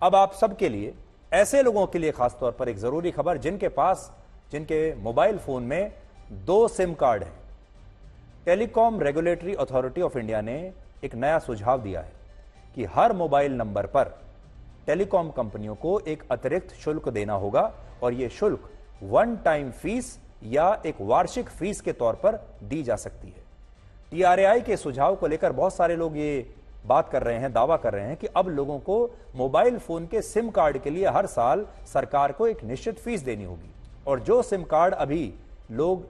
अब आप सबके लिए, ऐसे लोगों के लिए खासतौर पर एक जरूरी खबर जिनके मोबाइल फोन में 2 सिम कार्ड हैं। Telecom regulatory authority of India ने एक नया सुझाव दिया है कि हर मोबाइल नंबर पर टेलीकॉम कंपनियों को एक अतिरिक्त शुल्क देना होगा और यह शुल्क वन टाइम फीस या एक वार्षिक फीस के तौर पर दी जा सकती है। टीआरएआई के सुझाव को लेकर बहुत सारे लोग ये बात कर रहे हैं, दावा कर रहे हैं कि अब लोगों को मोबाइल फोन के सिम कार्ड के लिए हर साल सरकार को एक निश्चित फीस देनी होगी और जो सिम कार्ड अभी लोग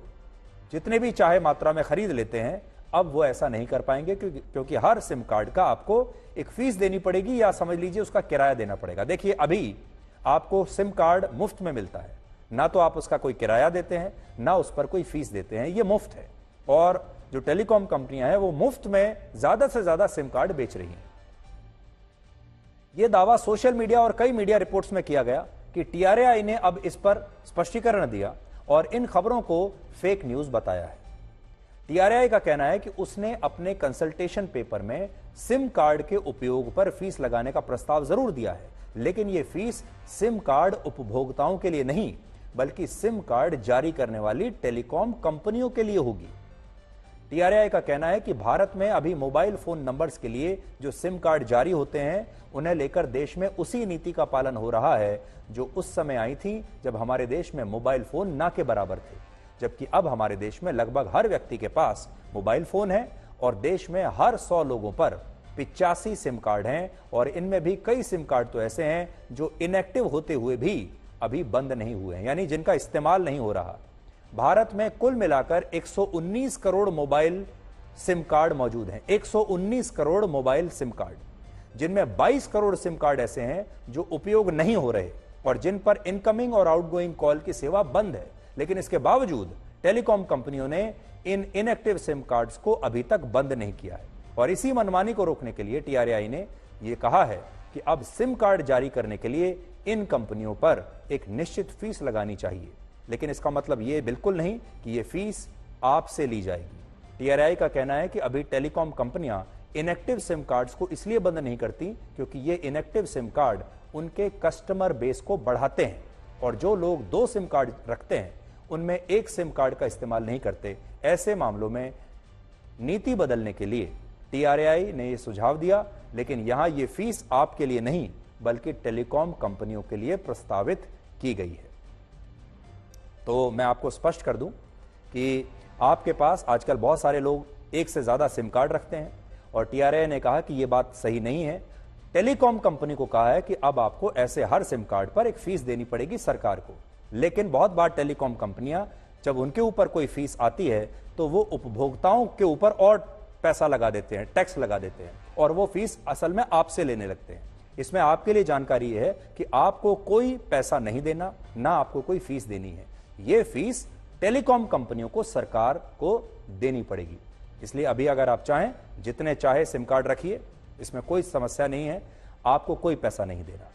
जितने भी चाहे मात्रा में खरीद लेते हैं, अब वो ऐसा नहीं कर पाएंगे क्योंकि हर सिम कार्ड का आपको एक फीस देनी पड़ेगी या समझ लीजिए उसका किराया देना पड़ेगा। देखिए, अभी आपको सिम कार्ड मुफ्त में मिलता है, ना तो आप उसका कोई किराया देते हैं ना उस पर कोई फीस देते हैं, ये मुफ्त है। और जो टेलीकॉम कंपनियां हैं वो मुफ्त में ज्यादा से ज्यादा सिम कार्ड बेच रही हैं। यह दावा सोशल मीडिया और कई मीडिया रिपोर्ट्स में किया गया कि टीआरएआई ने अब इस पर स्पष्टीकरण दिया और इन खबरों को फेक न्यूज बताया है। टीआरएआई का कहना है कि उसने अपने कंसल्टेशन पेपर में सिम कार्ड के उपयोग पर फीस लगाने का प्रस्ताव जरूर दिया है, लेकिन यह फीस सिम कार्ड उपभोक्ताओं के लिए नहीं बल्कि सिम कार्ड जारी करने वाली टेलीकॉम कंपनियों के लिए होगी। टीआरएआई का कहना है कि भारत में अभी मोबाइल फोन नंबर्स के लिए जो सिम कार्ड जारी होते हैं उन्हें लेकर देश में उसी नीति का पालन हो रहा है जो उस समय आई थी जब हमारे देश में मोबाइल फोन ना के बराबर थे, जबकि अब हमारे देश में लगभग हर व्यक्ति के पास मोबाइल फोन है और देश में हर 100 लोगों पर 85 सिम कार्ड हैं और इनमें भी कई सिम कार्ड तो ऐसे हैं जो इनएक्टिव होते हुए भी अभी बंद नहीं हुए हैं, यानी जिनका इस्तेमाल नहीं हो रहा। भारत में कुल मिलाकर 119 करोड़ मोबाइल सिम कार्ड मौजूद हैं, 119 करोड़ मोबाइल सिम कार्ड, जिनमें 22 करोड़ सिम कार्ड ऐसे हैं जो उपयोग नहीं हो रहे और जिन पर इनकमिंग और आउटगोइंग कॉल की सेवा बंद है। लेकिन इसके बावजूद टेलीकॉम कंपनियों ने इन इनएक्टिव सिम कार्ड्स को अभी तक बंद नहीं किया है और इसी मनमानी को रोकने के लिए टीआरएआई ने यह कहा है कि अब सिम कार्ड जारी करने के लिए इन कंपनियों पर एक निश्चित फीस लगानी चाहिए, लेकिन इसका मतलब यह बिल्कुल नहीं कि यह फीस आपसे ली जाएगी। टीआरएआई का कहना है कि अभी टेलीकॉम कंपनियां इनएक्टिव सिम कार्ड्स को इसलिए बंद नहीं करती क्योंकि ये इनएक्टिव सिम कार्ड उनके कस्टमर बेस को बढ़ाते हैं और जो लोग 2 सिम कार्ड रखते हैं उनमें 1 सिम कार्ड का इस्तेमाल नहीं करते। ऐसे मामलों में नीति बदलने के लिए टीआरएआई ने यह सुझाव दिया, लेकिन यहां यह फीस आपके लिए नहीं बल्कि टेलीकॉम कंपनियों के लिए प्रस्तावित की गई है। तो मैं आपको स्पष्ट कर दूं कि आपके पास आजकल बहुत सारे लोग 1 से ज्यादा सिम कार्ड रखते हैं और टीआरएआई ने कहा कि यह बात सही नहीं है। टेलीकॉम कंपनी को कहा है कि अब आपको ऐसे हर सिम कार्ड पर एक फीस देनी पड़ेगी सरकार को, लेकिन बहुत बार टेलीकॉम कंपनियां जब उनके ऊपर कोई फीस आती है तो वो उपभोक्ताओं के ऊपर और पैसा लगा देते हैं, टैक्स लगा देते हैं और वो फीस असल में आपसे लेने लगते हैं। इसमें आपके लिए जानकारी है कि आपको कोई पैसा नहीं देना, ना आपको कोई फीस देनी है। यह फीस टेलीकॉम कंपनियों को सरकार को देनी पड़ेगी। इसलिए अभी अगर आप चाहें जितने चाहे सिम कार्ड रखिए, इसमें कोई समस्या नहीं है, आपको कोई पैसा नहीं देना।